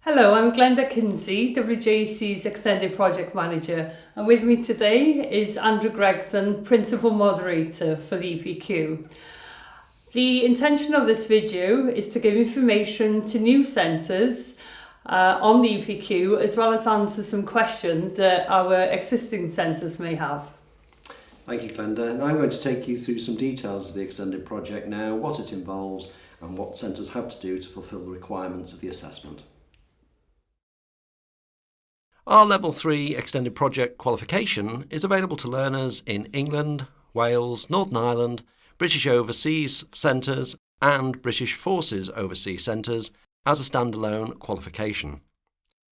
Hello, I'm Glenda Kinsey, WJEC's Extended Project Manager, and with me today is Andrew Gregson, Principal Moderator for the EPQ. The intention of this video is to give information to new centres on the EPQ, as well as answer some questions that our existing centres may have. Thank you, Glenda. And I'm going to take you through some details of the extended project now, what it involves and what centres have to do to fulfil the requirements of the assessment. Our Level 3 Extended Project Qualification is available to learners in England, Wales, Northern Ireland, British Overseas Centres and British Forces Overseas Centres as a standalone qualification.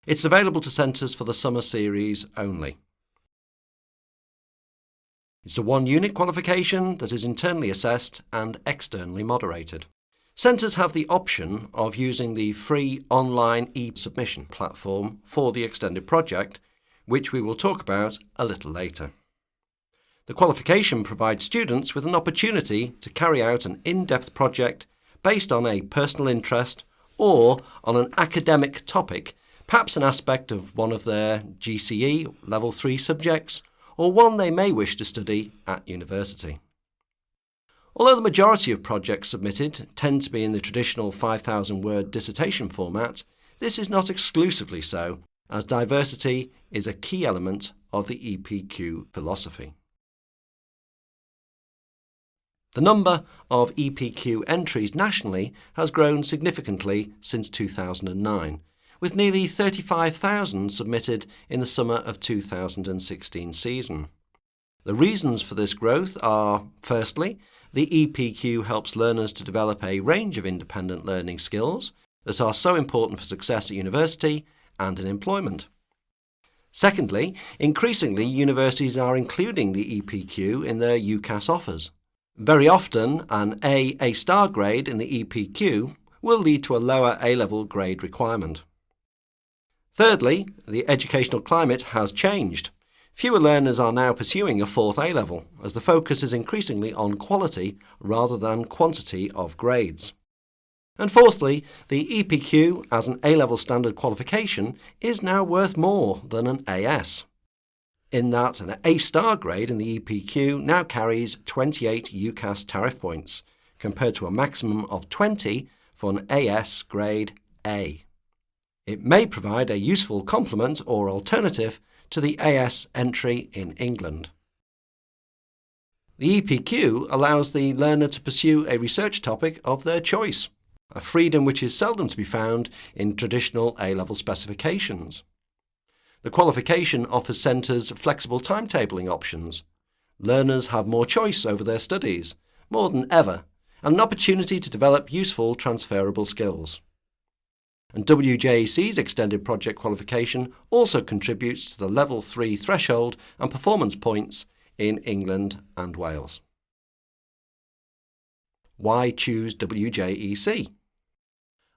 It's available to centres for the summer series only. It's a one-unit qualification that is internally assessed and externally moderated. Centres have the option of using the free online e-submission platform for the extended project, which we will talk about a little later. The qualification provides students with an opportunity to carry out an in-depth project based on a personal interest or on an academic topic, perhaps an aspect of one of their GCE Level 3 subjects, or one they may wish to study at university. Although the majority of projects submitted tend to be in the traditional 5,000-word dissertation format, this is not exclusively so, as diversity is a key element of the EPQ philosophy. The number of EPQ entries nationally has grown significantly since 2009, with nearly 35,000 submitted in the summer of 2016 season. The reasons for this growth are, firstly, the EPQ helps learners to develop a range of independent learning skills that are so important for success at university and in employment. Secondly, increasingly universities are including the EPQ in their UCAS offers. Very often, an A-star grade in the EPQ will lead to a lower A-level grade requirement. Thirdly, the educational climate has changed. Fewer learners are now pursuing a fourth A-level, as the focus is increasingly on quality rather than quantity of grades. And fourthly, the EPQ as an A-level standard qualification is now worth more than an AS, in that an A-star grade in the EPQ now carries 28 UCAS tariff points, compared to a maximum of 20 for an AS grade A. It may provide a useful complement or alternative to the AS entry in England. The EPQ allows the learner to pursue a research topic of their choice, a freedom which is seldom to be found in traditional A-level specifications. The qualification offers centres flexible timetabling options. Learners have more choice over their studies, more than ever, and an opportunity to develop useful transferable skills. And WJEC's Extended Project Qualification also contributes to the Level 3 threshold and performance points in England and Wales. Why choose WJEC?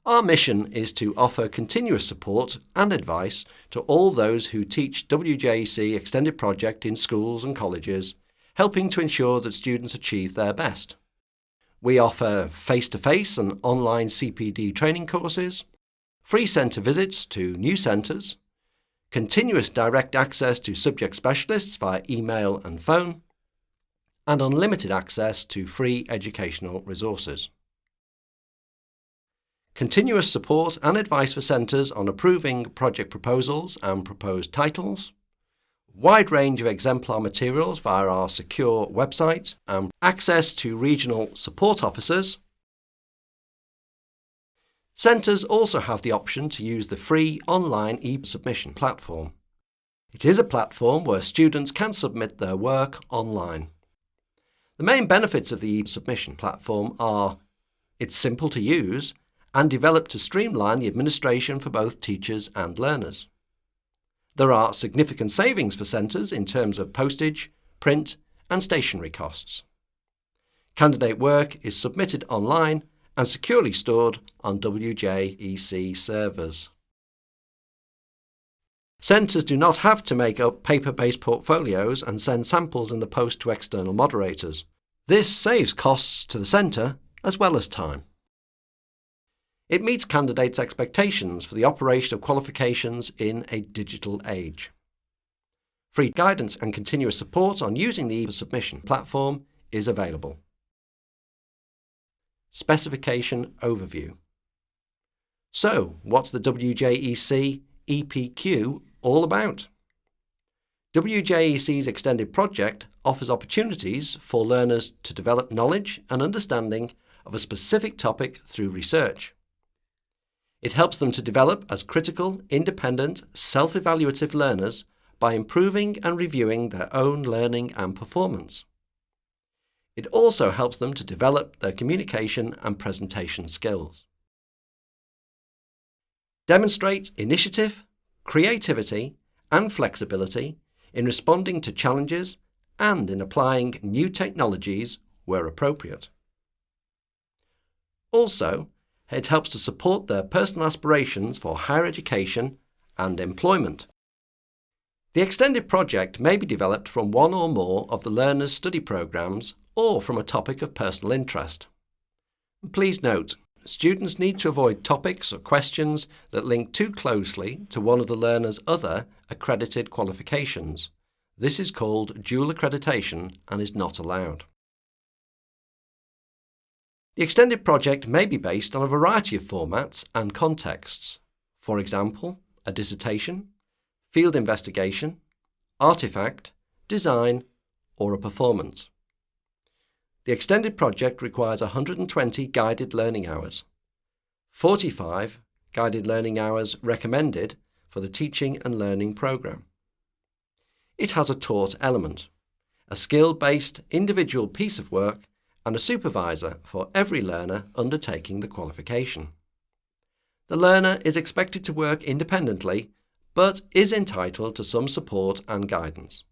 Our mission is to offer continuous support and advice to all those who teach WJEC Extended Project in schools and colleges, helping to ensure that students achieve their best. We offer face-to-face and online CPD training courses, free centre visits to new centres, continuous direct access to subject specialists via email and phone, and unlimited access to free educational resources. Continuous support and advice for centres on approving project proposals and proposed titles, wide range of exemplar materials via our secure website, and access to regional support officers. Centres also have the option to use the free online e-submission platform. It is a platform where students can submit their work online. The main benefits of the e-submission platform are it's simple to use and developed to streamline the administration for both teachers and learners. There are significant savings for centres in terms of postage, print and stationery costs. Candidate work is submitted online and securely stored on WJEC servers. Centres do not have to make up paper-based portfolios and send samples in the post to external moderators. This saves costs to the centre as well as time. It meets candidates' expectations for the operation of qualifications in a digital age. Free guidance and continuous support on using the submission platform is available. Specification Overview. So, what's the WJEC EPQ all about? WJEC's extended project offers opportunities for learners to develop knowledge and understanding of a specific topic through research. It helps them to develop as critical, independent, self-evaluative learners by improving and reviewing their own learning and performance. It also helps them to develop their communication and presentation skills. Demonstrate initiative, creativity, and flexibility in responding to challenges and in applying new technologies where appropriate. Also, it helps to support their personal aspirations for higher education and employment. The extended project may be developed from one or more of the learner's study programs or from a topic of personal interest. Please note, students need to avoid topics or questions that link too closely to one of the learner's other accredited qualifications. This is called dual accreditation and is not allowed. The extended project may be based on a variety of formats and contexts. For example, a dissertation, field investigation, artifact, design, or a performance. The extended project requires 120 guided learning hours, 45 guided learning hours recommended for the teaching and learning programme. It has a taught element, a skill-based individual piece of work, and a supervisor for every learner undertaking the qualification. The learner is expected to work independently, but is entitled to some support and guidance.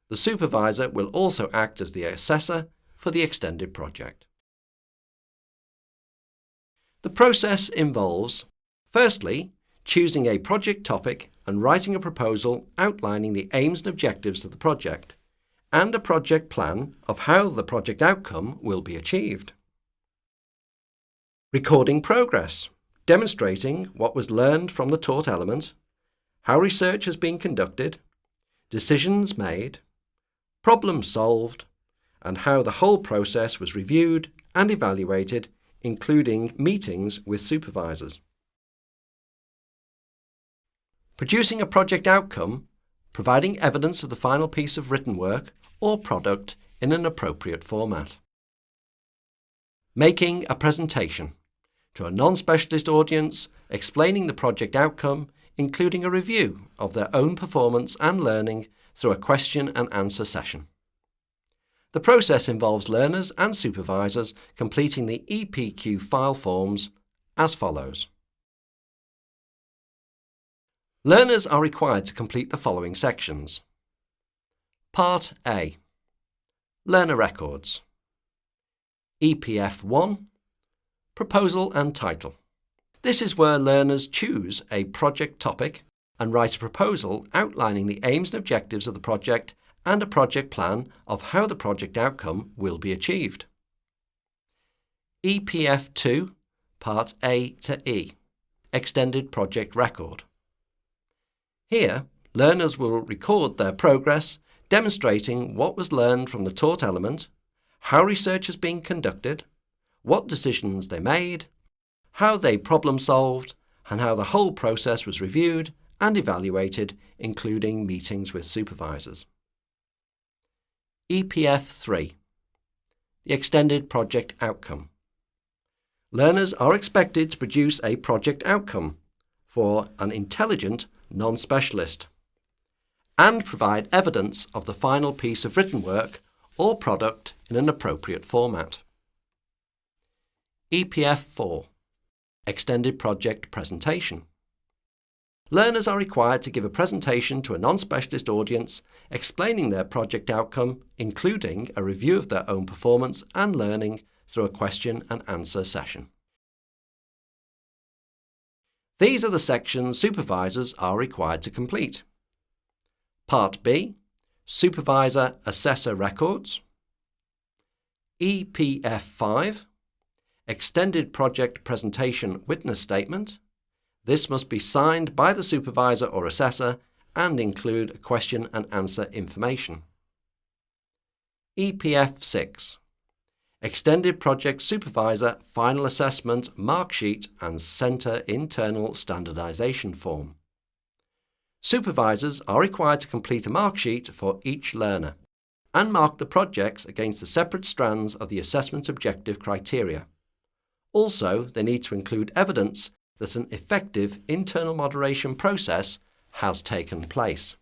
The supervisor will also act as the assessor for the extended project. The process involves, firstly, choosing a project topic and writing a proposal outlining the aims and objectives of the project, and a project plan of how the project outcome will be achieved. Recording progress, demonstrating what was learned from the taught element, how research has been conducted, decisions made, problems solved, and how the whole process was reviewed and evaluated, including meetings with supervisors. Producing a project outcome, providing evidence of the final piece of written work or product in an appropriate format. Making a presentation to a non-specialist audience, explaining the project outcome, including a review of their own performance and learning through a question and answer session. The process involves learners and supervisors completing the EPQ file forms as follows. Learners are required to complete the following sections. Part A. Learner Records. EPF 1. Proposal and Title. This is where learners choose a project topic and write a proposal outlining the aims and objectives of the project and a project plan of how the project outcome will be achieved. EPF 2, Part A to E. Extended Project Record. Here, learners will record their progress, demonstrating what was learned from the taught element, how research has been conducted, what decisions they made, how they problem solved, and how the whole process was reviewed and evaluated, including meetings with supervisors. EPF 3. The Extended Project Outcome. Learners are expected to produce a project outcome for an intelligent non-specialist and provide evidence of the final piece of written work or product in an appropriate format. EPF 4. Extended Project Presentation. Learners are required to give a presentation to a non-specialist audience explaining their project outcome, including a review of their own performance and learning through a question and answer session. These are the sections supervisors are required to complete. Part B, Supervisor Assessor Records. EPF 5, extended project presentation witness statement. This must be signed by the supervisor or assessor and include question and answer information. EPF 6. Extended Project Supervisor Final Assessment Mark Sheet and Centre Internal Standardisation Form. Supervisors are required to complete a mark sheet for each learner and mark the projects against the separate strands of the assessment objective criteria. Also, they need to include evidence that an effective internal moderation process has taken place.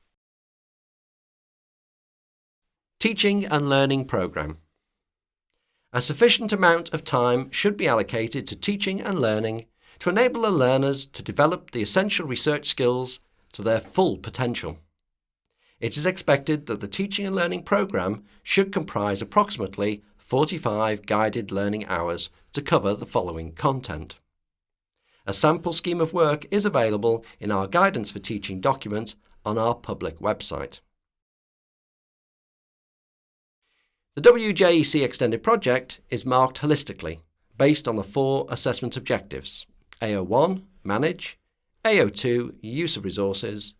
Teaching and Learning Programme. A sufficient amount of time should be allocated to teaching and learning to enable the learners to develop the essential research skills to their full potential. It is expected that the teaching and learning programme should comprise approximately 45 guided learning hours to cover the following content. A sample scheme of work is available in our Guidance for Teaching document on our public website. The WJEC Extended Project is marked holistically, based on the 4 assessment objectives: AO1, Manage; AO2, Use of Resources;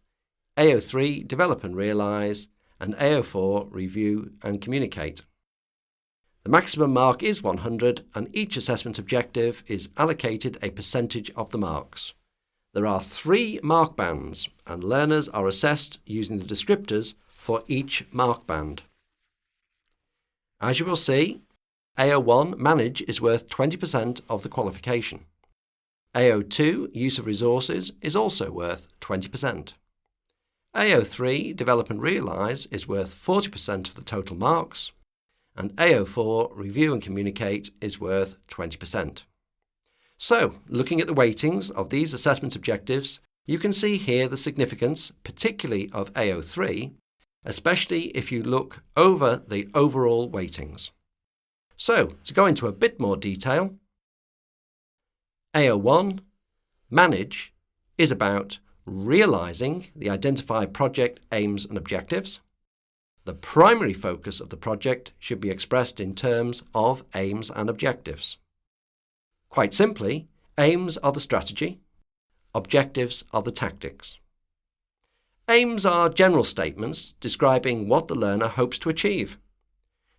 AO3, Develop and Realise; and AO4, Review and Communicate. The maximum mark is 100 and each assessment objective is allocated a percentage of the marks. There are 3 mark bands and learners are assessed using the descriptors for each mark band. As you will see, AO1 Manage is worth 20% of the qualification. AO2 Use of Resources is also worth 20%. AO3 Develop and Realise is worth 40% of the total marks, and AO4 Review and Communicate is worth 20%. So, looking at the weightings of these assessment objectives, you can see here the significance, particularly of AO3, especially if you look over the overall weightings. So, to go into a bit more detail, AO1, Manage, is about realising the identified project aims and objectives. The primary focus of the project should be expressed in terms of aims and objectives. Quite simply, aims are the strategy, objectives are the tactics. Aims are general statements describing what the learner hopes to achieve.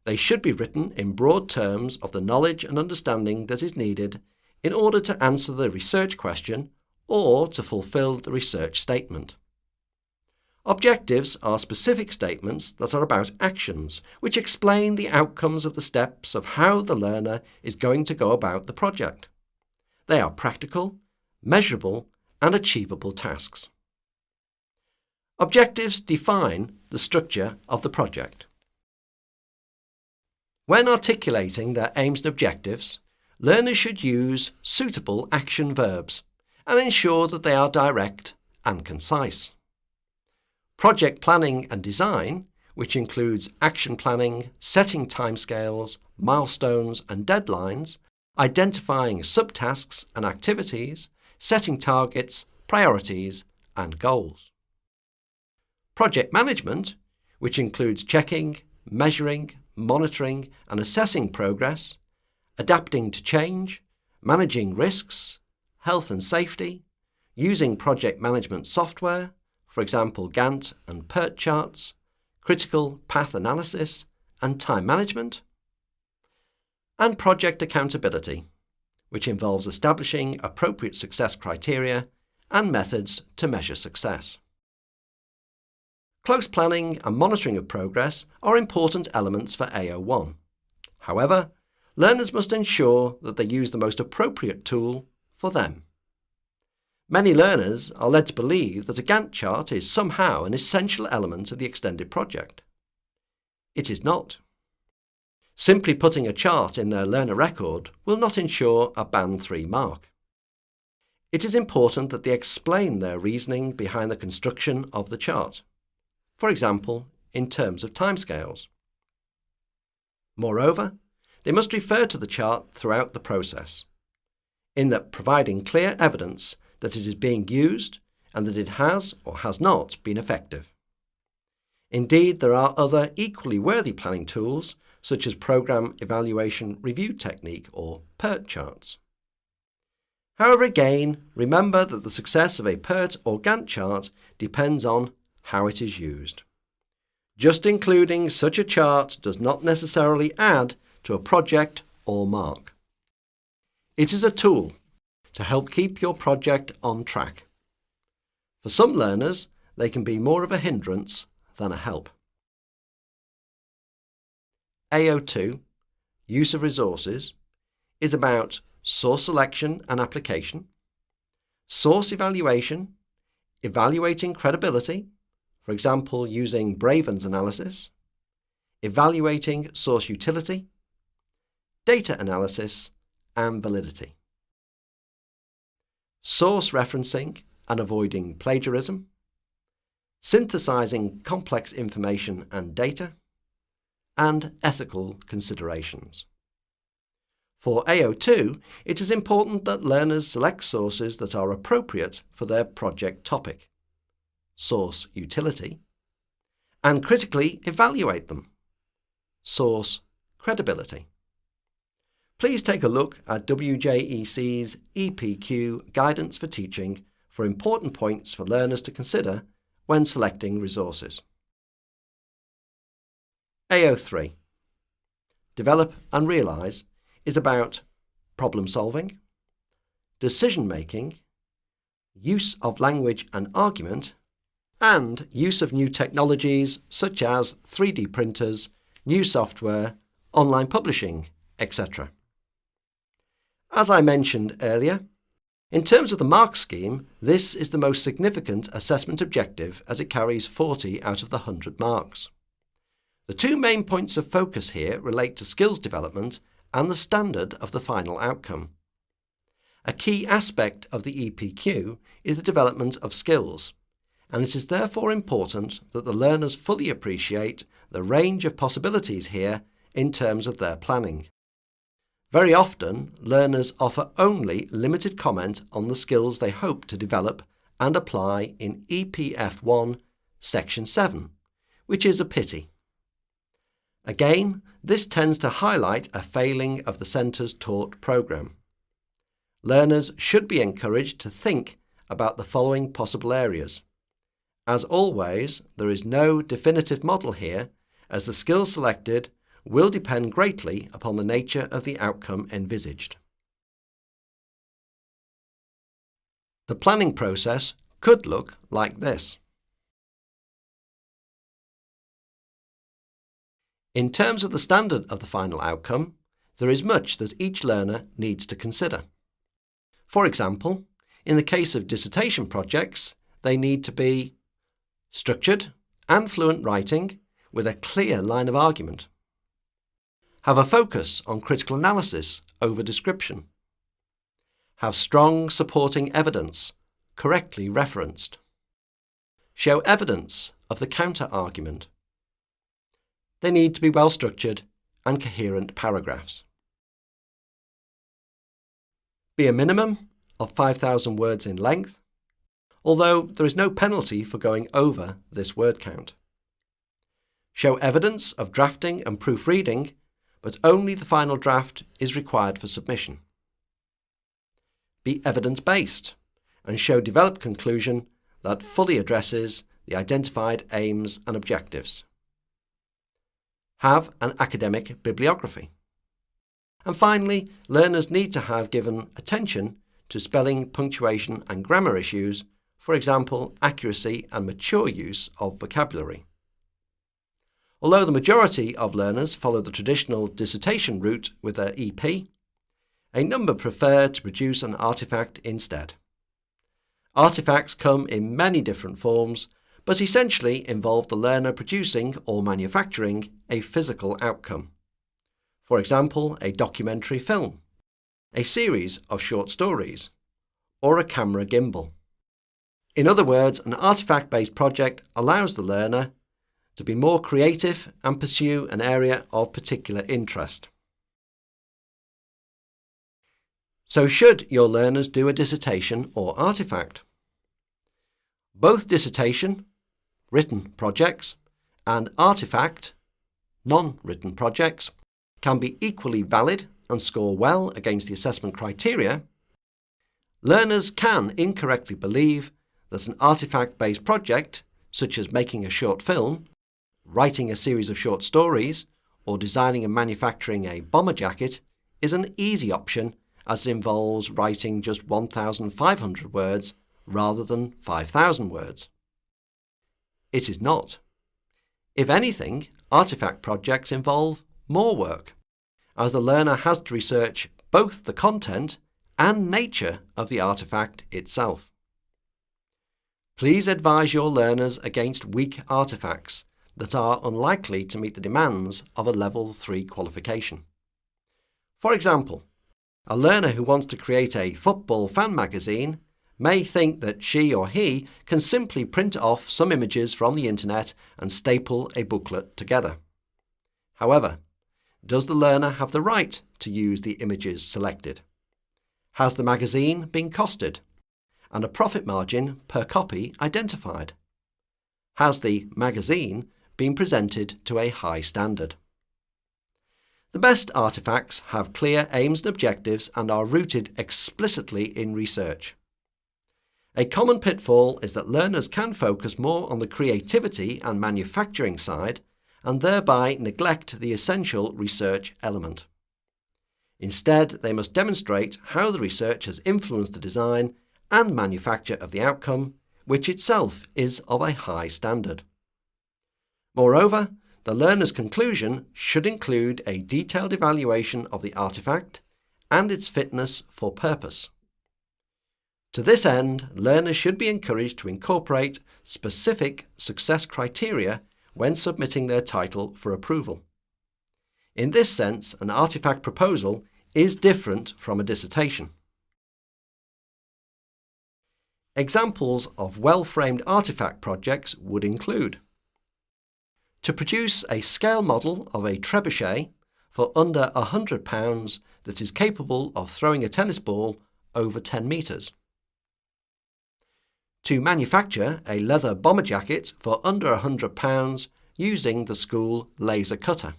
They should be written in broad terms of the knowledge and understanding that is needed in order to answer the research question or to fulfill the research statement. Objectives are specific statements that are about actions, which explain the outcomes of the steps of how the learner is going to go about the project. They are practical, measurable, and achievable tasks. Objectives define the structure of the project. When articulating their aims and objectives, learners should use suitable action verbs and ensure that they are direct and concise. Project planning and design, which includes action planning, setting timescales, milestones and deadlines, identifying subtasks and activities, setting targets, priorities and goals. Project management, which includes checking, measuring, monitoring and assessing progress, adapting to change, managing risks, health and safety, using project management software, for example Gantt and PERT charts, critical path analysis and time management, and project accountability, which involves establishing appropriate success criteria and methods to measure success. Close planning and monitoring of progress are important elements for AO1. However, learners must ensure that they use the most appropriate tool for them. Many learners are led to believe that a Gantt chart is somehow an essential element of the extended project. It is not. Simply putting a chart in their learner record will not ensure a Band 3 mark. It is important that they explain their reasoning behind the construction of the chart, for example, in terms of timescales. Moreover, they must refer to the chart throughout the process, in that providing clear evidence that it is being used and that it has or has not been effective. Indeed, there are other equally worthy planning tools, such as Program Evaluation Review Technique or PERT charts. However, again, remember that the success of a PERT or Gantt chart depends on how it is used. Just including such a chart does not necessarily add to a project or mark. It is a tool to help keep your project on track. For some learners, they can be more of a hindrance than a help. AO2, Use of Resources, is about source selection and application, source evaluation, evaluating credibility, for example using Braven's analysis, evaluating source utility, data analysis and validity, source referencing and avoiding plagiarism, synthesizing complex information and data, and ethical considerations. For AO2, it is important that learners select sources that are appropriate for their project topic, source utility, and critically evaluate them, source credibility. Please take a look at WJEC's EPQ Guidance for Teaching for important points for learners to consider when selecting resources. AO3, Develop and Realise, is about problem solving, decision making, use of language and argument, and use of new technologies such as 3D printers, new software, online publishing, etc. As I mentioned earlier, in terms of the mark scheme, this is the most significant assessment objective as it carries 40 out of the 100 marks. The two main points of focus here relate to skills development and the standard of the final outcome. A key aspect of the EPQ is the development of skills, and it is therefore important that the learners fully appreciate the range of possibilities here in terms of their planning. Very often, learners offer only limited comment on the skills they hope to develop and apply in EPF1 Section 7, which is a pity. Again, this tends to highlight a failing of the centre's taught programme. Learners should be encouraged to think about the following possible areas. As always, there is no definitive model here, as the skills selected will depend greatly upon the nature of the outcome envisaged. The planning process could look like this. In terms of the standard of the final outcome, there is much that each learner needs to consider. For example, in the case of dissertation projects, they need to be structured and fluent writing with a clear line of argument, have a focus on critical analysis over description, have strong supporting evidence correctly referenced, show evidence of the counter-argument. They need to be well structured and coherent paragraphs. Be a minimum of 5,000 words in length, although there is no penalty for going over this word count. Show evidence of drafting and proofreading, but only the final draft is required for submission. Be evidence-based and show developed conclusion that fully addresses the identified aims and objectives. Have an academic bibliography. And finally, learners need to have given attention to spelling, punctuation and grammar issues, for example, accuracy and mature use of vocabulary. Although the majority of learners follow the traditional dissertation route with their EP, a number prefer to produce an artifact instead. Artifacts come in many different forms, but essentially involve the learner producing or manufacturing a physical outcome. For example, a documentary film, a series of short stories, or a camera gimbal. In other words, an artifact-based project allows the learner to be more creative and pursue an area of particular interest. So should your learners do a dissertation or artifact? Both dissertation, written projects, and artifact, non-written projects, can be equally valid and score well against the assessment criteria, learners can incorrectly believe that an artifact-based project, such as making a short film, writing a series of short stories, or designing and manufacturing a bomber jacket, is an easy option as it involves writing just 1,500 words rather than 5,000 words. It is not. If anything, artifact projects involve more work, as the learner has to research both the content and nature of the artifact itself. Please advise your learners against weak artifacts that are unlikely to meet the demands of a Level 3 qualification. For example, a learner who wants to create a football fan magazine may think that she or he can simply print off some images from the internet and staple a booklet together. However, does the learner have the right to use the images selected? Has the magazine been costed and a profit margin per copy identified? Has the magazine been presented to a high standard? The best artifacts have clear aims and objectives and are rooted explicitly in research. A common pitfall is that learners can focus more on the creativity and manufacturing side and thereby neglect the essential research element. Instead, they must demonstrate how the research has influenced the design and manufacture of the outcome, which itself is of a high standard. Moreover, the learner's conclusion should include a detailed evaluation of the artifact and its fitness for purpose. To this end, learners should be encouraged to incorporate specific success criteria when submitting their title for approval. In this sense, an artifact proposal is different from a dissertation. Examples of well-framed artifact projects would include to produce a scale model of a trebuchet for under £100 that is capable of throwing a tennis ball over 10 metres. To manufacture a leather bomber jacket for under £100 using the school laser cutter.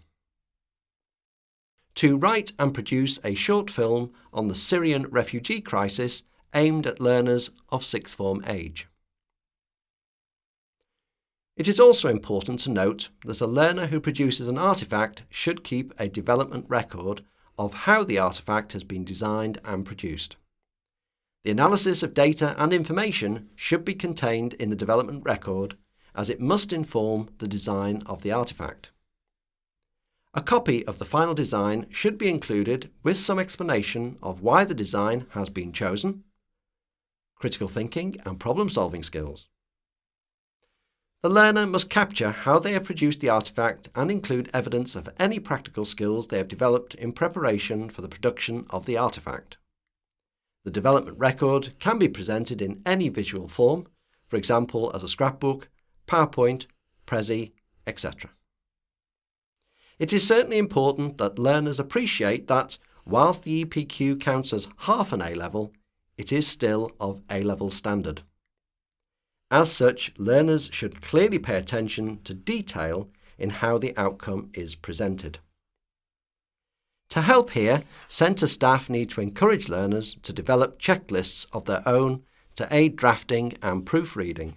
To write and produce a short film on the Syrian refugee crisis aimed at learners of sixth form age. It is also important to note that a learner who produces an artifact should keep a development record of how the artifact has been designed and produced. The analysis of data and information should be contained in the development record, as it must inform the design of the artifact. A copy of the final design should be included with some explanation of why the design has been chosen, critical thinking and problem-solving skills. The learner must capture how they have produced the artifact and include evidence of any practical skills they have developed in preparation for the production of the artifact. The development record can be presented in any visual form, for example as a scrapbook, PowerPoint, Prezi, etc. It is certainly important that learners appreciate that, whilst the EPQ counts as half an A-level, it is still of A-level standard. As such, learners should clearly pay attention to detail in how the outcome is presented. To help here, centre staff need to encourage learners to develop checklists of their own to aid drafting and proofreading.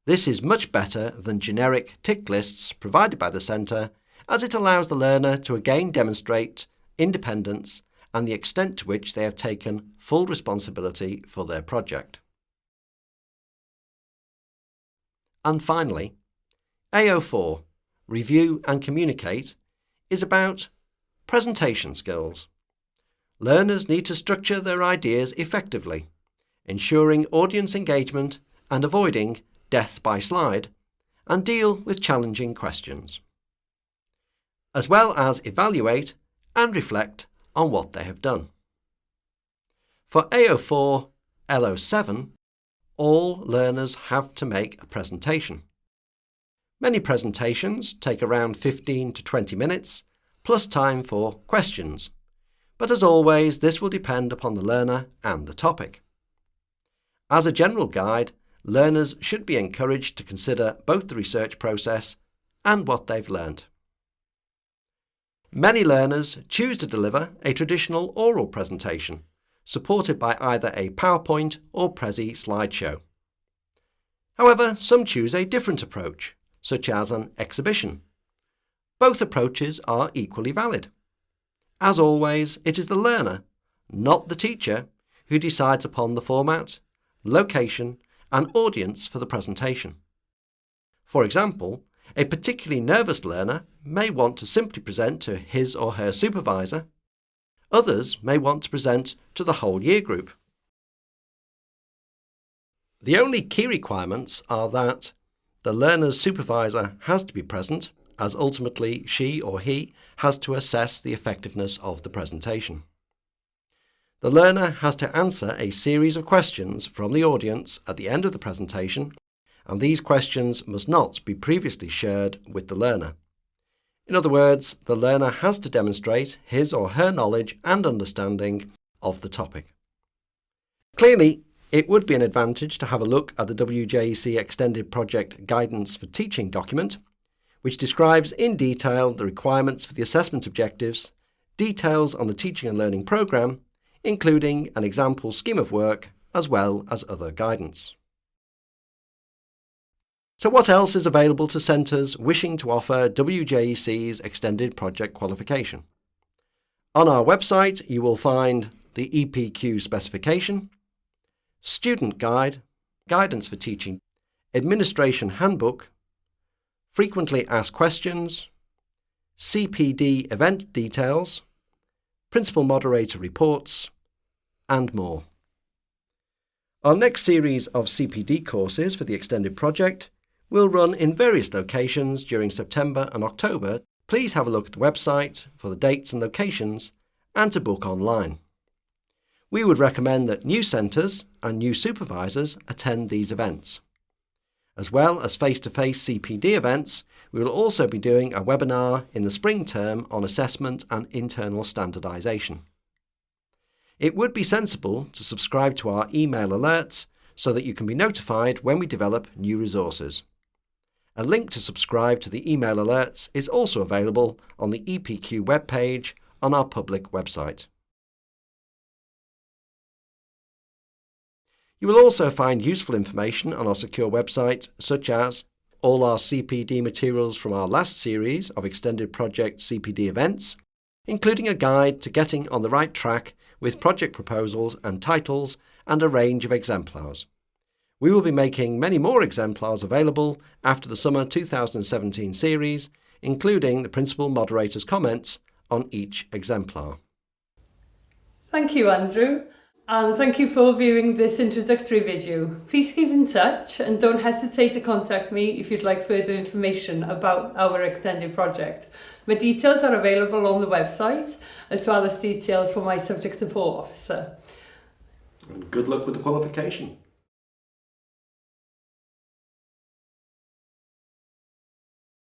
This is much better than generic tick lists provided by the centre, as it allows the learner to again demonstrate independence and the extent to which they have taken full responsibility for their project. And finally, AO4, Review and Communicate, is about presentation skills. Learners need to structure their ideas effectively, ensuring audience engagement and avoiding death by slide, and deal with challenging questions, as well as evaluate and reflect on what they have done. For AO4 LO7, all learners have to make a presentation. Many presentations take around 15 to 20 minutes, plus time for questions, but as always, this will depend upon the learner and the topic. As a general guide, learners should be encouraged to consider both the research process and what they've learnt. Many learners choose to deliver a traditional oral presentation, supported by either a PowerPoint or Prezi slideshow. However, some choose a different approach, such as an exhibition. Both approaches are equally valid. As always, it is the learner, not the teacher, who decides upon the format, location, and audience for the presentation. For example, a particularly nervous learner may want to simply present to his or her supervisor. Others may want to present to the whole year group. The only key requirements are that the learner's supervisor has to be present, as ultimately she or he has to assess the effectiveness of the presentation. The learner has to answer a series of questions from the audience at the end of the presentation, and these questions must not be previously shared with the learner. In other words, the learner has to demonstrate his or her knowledge and understanding of the topic. Clearly, it would be an advantage to have a look at the WJEC Extended Project Guidance for Teaching document, which describes in detail the requirements for the assessment objectives, details on the teaching and learning programme, including an example scheme of work, as well as other guidance. So what else is available to centres wishing to offer WJEC's Extended Project Qualification? On our website you will find the EPQ Specification, Student Guide, Guidance for Teaching, Administration Handbook, Frequently Asked Questions, CPD Event Details, Principal Moderator Reports, and more. Our next series of CPD courses for the Extended Project will run in various locations during September and October. Please have a look at the website for the dates and locations and to book online. We would recommend that new centres and new supervisors attend these events. As well as face-to-face CPD events, we will also be doing a webinar in the spring term on assessment and internal standardisation. It would be sensible to subscribe to our email alerts so that you can be notified when we develop new resources. A link to subscribe to the email alerts is also available on the EPQ webpage on our public website. You will also find useful information on our secure website, such as all our CPD materials from our last series of Extended Project CPD events, including a guide to getting on the right track with project proposals and titles, and a range of exemplars. We will be making many more exemplars available after the summer 2017 series, including the principal moderator's comments on each exemplar. Thank you, Andrew. And thank you for viewing this introductory video. Please keep in touch and don't hesitate to contact me if you'd like further information about our extended project. My details are available on the website, as well as details for my subject support officer. And good luck with the qualification.